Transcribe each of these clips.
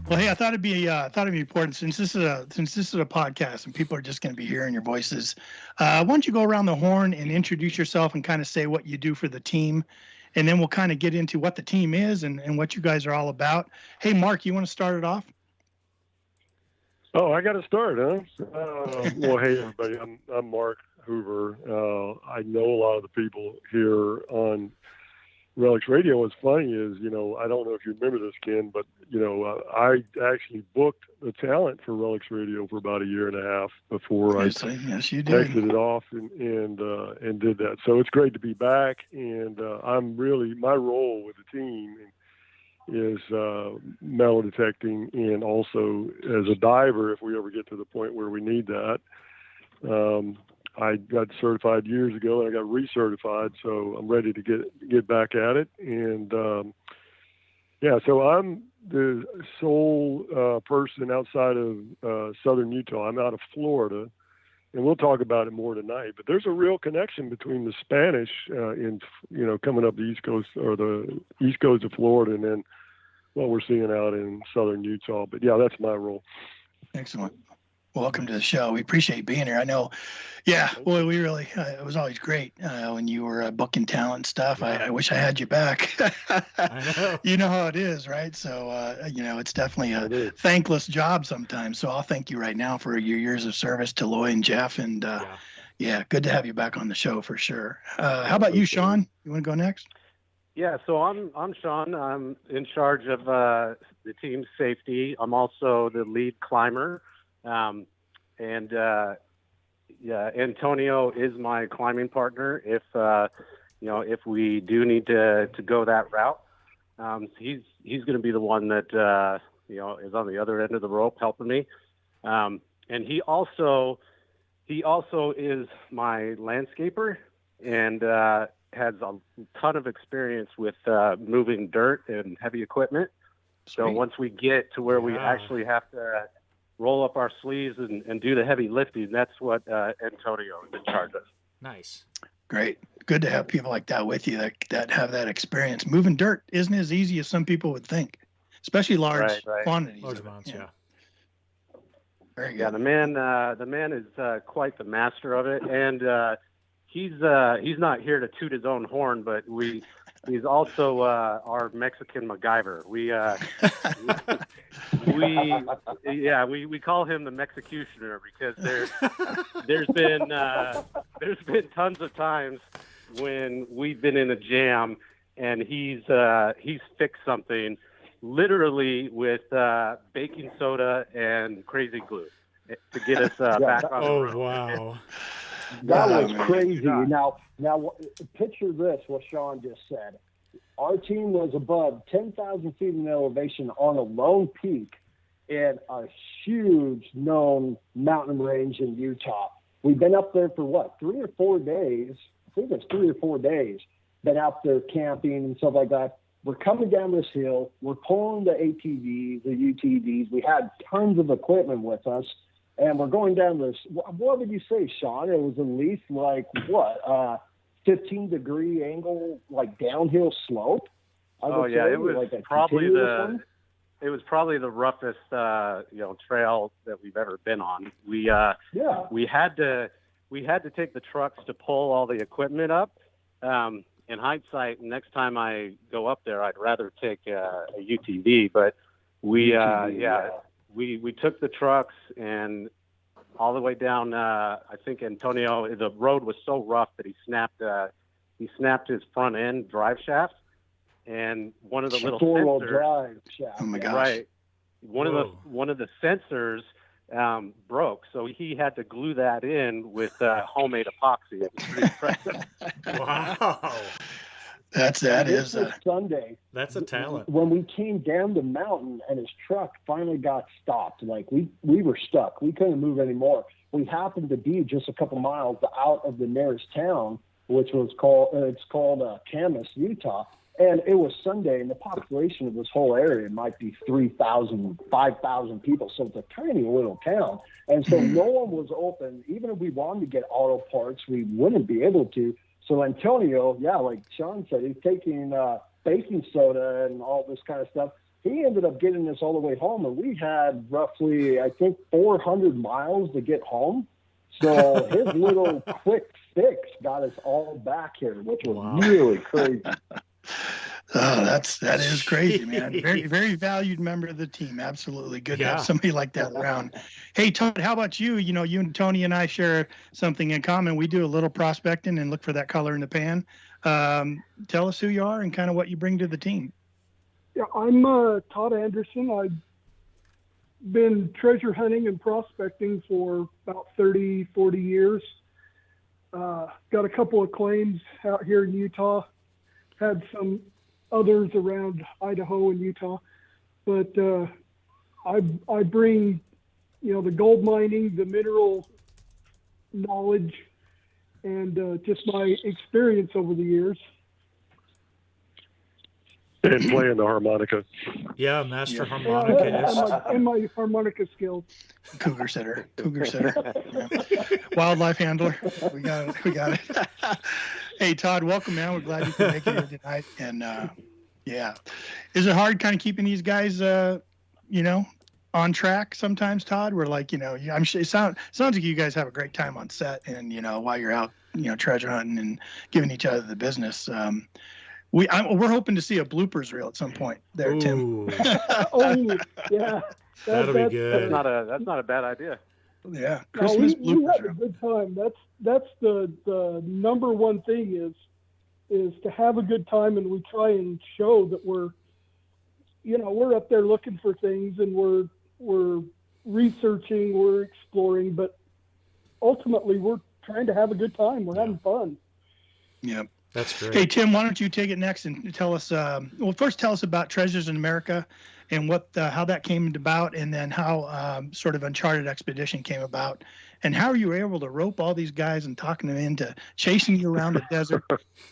Well, hey, I thought it'd be important since this is a podcast and people are just going to be hearing your voices. Why don't you go around the horn and introduce yourself and kind of say what you do for the team, and then we'll kind of get into what the team is and what you guys are all about. Hey, Marc, you want to start it off? Oh, I got to start, huh? Well, hey everybody, I'm Marc Hoover. I know a lot of the people here on Relics Radio. What's funny is, I don't know if you remember this, Ken, but I actually booked the talent for Relics Radio for about a year and a half before yes, you did. Exited off and did that. So it's great to be back, and my role with the team is metal detecting, and also as a diver if we ever get to the point where we need that. I got certified years ago, and I got recertified, so I'm ready to get back at it. And so I'm the sole person outside of southern Utah. I'm out of Florida, and we'll talk about it more tonight. But there's a real connection between the Spanish coming up the east coast or the east coast of Florida, and then what we're seeing out in southern Utah. But yeah, that's my role. Excellent. Welcome to the show. We appreciate you being here. I know, boy, we really, it was always great when you were booking talent stuff. Yeah. I wish I had you back. I know. You know how it is, right? So, it's definitely a thankless job sometimes. So I'll thank you right now for your years of service to Loy and Jeff. And good to have you back on the show for sure. How about you, Shaun? You want to go next? Yeah, so I'm Shaun. I'm in charge of the team's safety. I'm also the lead climber. Antonio is my climbing partner if we do need to go that route. He's going to be the one that is on the other end of the rope helping me. And he also is my landscaper and has a ton of experience with moving dirt and heavy equipment. Sweet. So once we get to where we actually have to roll up our sleeves and do the heavy lifting, that's what Antonio is in charge of. Nice. Great. Good to have people like that with you that have that experience. Moving dirt isn't as easy as some people would think, especially large quantities. Large amounts, yeah. Very good. Yeah, the man is quite the master of it, and he's not here to toot his own horn, but he's also our Mexican MacGyver. We call him the Mexicutioner because there's been tons of times when we've been in a jam and he's fixed something literally with baking soda and crazy glue to get us back on the road. Oh wow. That was crazy. Now, picture this, what Shaun just said. Our team was above 10,000 feet in elevation on a lone peak in a huge known mountain range in Utah. We've been up there for 3 or 4 days. I think it's 3 or 4 days. Been out there camping and stuff like that. We're coming down this hill. We're pulling the ATVs, the UTVs. We had tons of equipment with us. And we're going down this, what would you say, Shaun? It was at least 15-degree angle, downhill slope? It was probably the roughest, trail that we've ever been on. We had to take the trucks to pull all the equipment up. In hindsight, next time I go up there, I'd rather take a UTV, but we took the trucks and all the way down. I think Antonio, the road was so rough that he snapped his front end drive shaft, and one of the little four-wheel sensors. Drive shaft. Oh my gosh! Right, one of the sensors broke, so he had to glue that in with homemade epoxy. It was pretty impressive. Wow. That is Sunday. That's a talent. When we came down the mountain and his truck finally got stopped, we were stuck. We couldn't move anymore. We happened to be just a couple miles out of the nearest town, which was called Camas, Utah. And it was Sunday, and the population of this whole area might be 3,000, 5,000 people. So it's a tiny little town. And so no one was open. Even if we wanted to get auto parts, we wouldn't be able to. So Antonio, like Shaun said, he's taking baking soda and all this kind of stuff. He ended up getting us all the way home, and we had roughly, I think, 400 miles to get home. So his little quick fix got us all back here, which was really crazy. Oh, that is crazy, man. Very, very valued member of the team. Absolutely. Good to have somebody like that around. Hey, Todd, how about you? You know, you and Tony and I share something in common. We do a little prospecting and look for that color in the pan. Tell us who you are and kind of what you bring to the team. Yeah, I'm Todd Anderson. I've been treasure hunting and prospecting for about 30, 40 years. Got a couple of claims out here in Utah. Had some others around Idaho and Utah, but I bring, the gold mining, the mineral knowledge, and just my experience over the years. And playing the harmonica. Yeah, master harmonicist. And my harmonica skills. Cougar sitter. Yeah. Wildlife handler. We got it. Hey, Todd, welcome, man. We're glad you could make it here tonight. And is it hard kind of keeping these guys, on track sometimes, Todd? We're like, I'm sure it sounds like you guys have a great time on set, and while you're out, treasure hunting and giving each other the business. We're hoping to see a bloopers reel at some point there, Tim. Oh, yeah. That'll be good. That's not a bad idea. Yeah, Christmas we bloopers had reel. a good time. That's the number one thing is to have a good time, and we try and show that we're up there looking for things, and we're researching, we're exploring, but ultimately we're trying to have a good time. We're having fun. Yeah. That's great. Hey, Tim, why don't you take it next and tell us, first tell us about Treasures in America and how that came about, and then how sort of Uncharted Expedition came about, and how you were able to rope all these guys and talking them into chasing you around the desert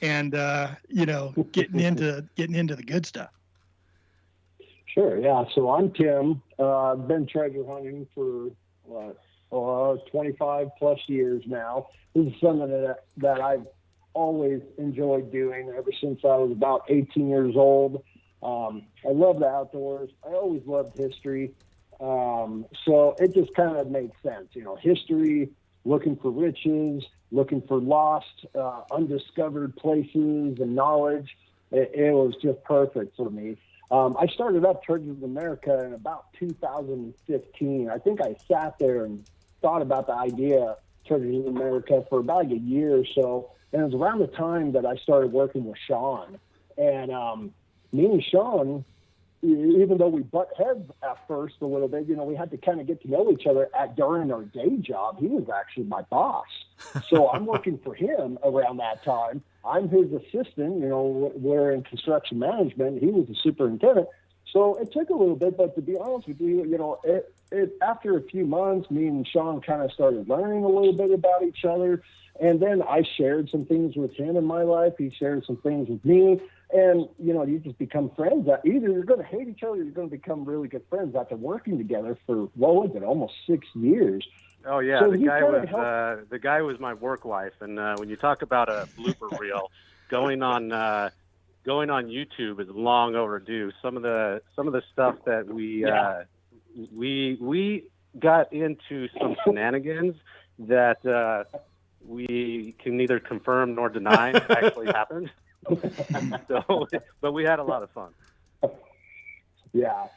and, getting into the good stuff. Sure, yeah. So I'm Tim. I've been treasure hunting for 25 plus years now. This is something that I've always enjoyed doing ever since I was about 18 years old. I love the outdoors. I always loved history. So it just kind of made sense, history, looking for riches, looking for lost, undiscovered places and knowledge. It was just perfect for me. I started up Treasures of America in about 2015. I think I sat there and thought about the idea of Treasures of America for about a year or so. And it was around the time that I started working with Shaun. And me and Shaun, even though we butt heads at first a little bit, we had to kind of get to know each other during our day job. He was actually my boss. So I'm working for him around that time. I'm his assistant. We're in construction management. He was the superintendent. So it took a little bit, but to be honest with you, after a few months, me and Shaun kind of started learning a little bit about each other. And then I shared some things with him in my life. He shared some things with me. And, you just become friends. Either you're going to hate each other or you're going to become really good friends after working together for, almost 6 years. Oh, yeah. So the guy was my work wife. And when you talk about a blooper reel, going on YouTube is long overdue. Some of the stuff that we got into some shenanigans that we can neither confirm nor deny actually happened. So, but we had a lot of fun. Yeah,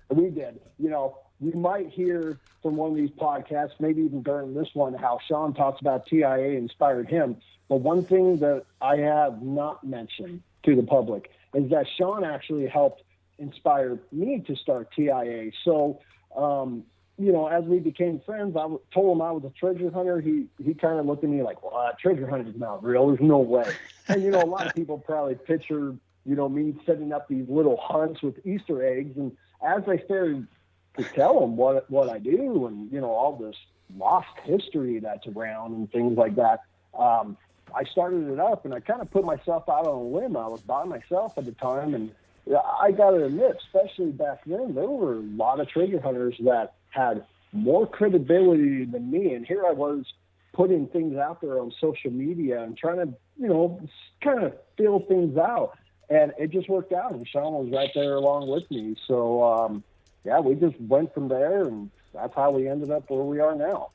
we did. You might hear from one of these podcasts, maybe even during this one, how Shaun talks about TIA inspired him. But one thing that I have not mentioned to the public is that Shaun actually helped inspire me to start TIA. So, as we became friends, I told him I was a treasure hunter. He kind of looked at me like, well, treasure hunting is not real. There's no way. And, a lot of people probably picture, me setting up these little hunts with Easter eggs. And as I started to tell him what I do and, all this lost history that's around and things like that, I started it up, and I kind of put myself out on a limb. I was by myself at the time, and I got to admit, especially back then, there were a lot of treasure hunters that had more credibility than me, and here I was putting things out there on social media and trying to, kind of feel things out. And it just worked out, and Shaun was right there along with me. So, we just went from there, and that's how we ended up where we are now.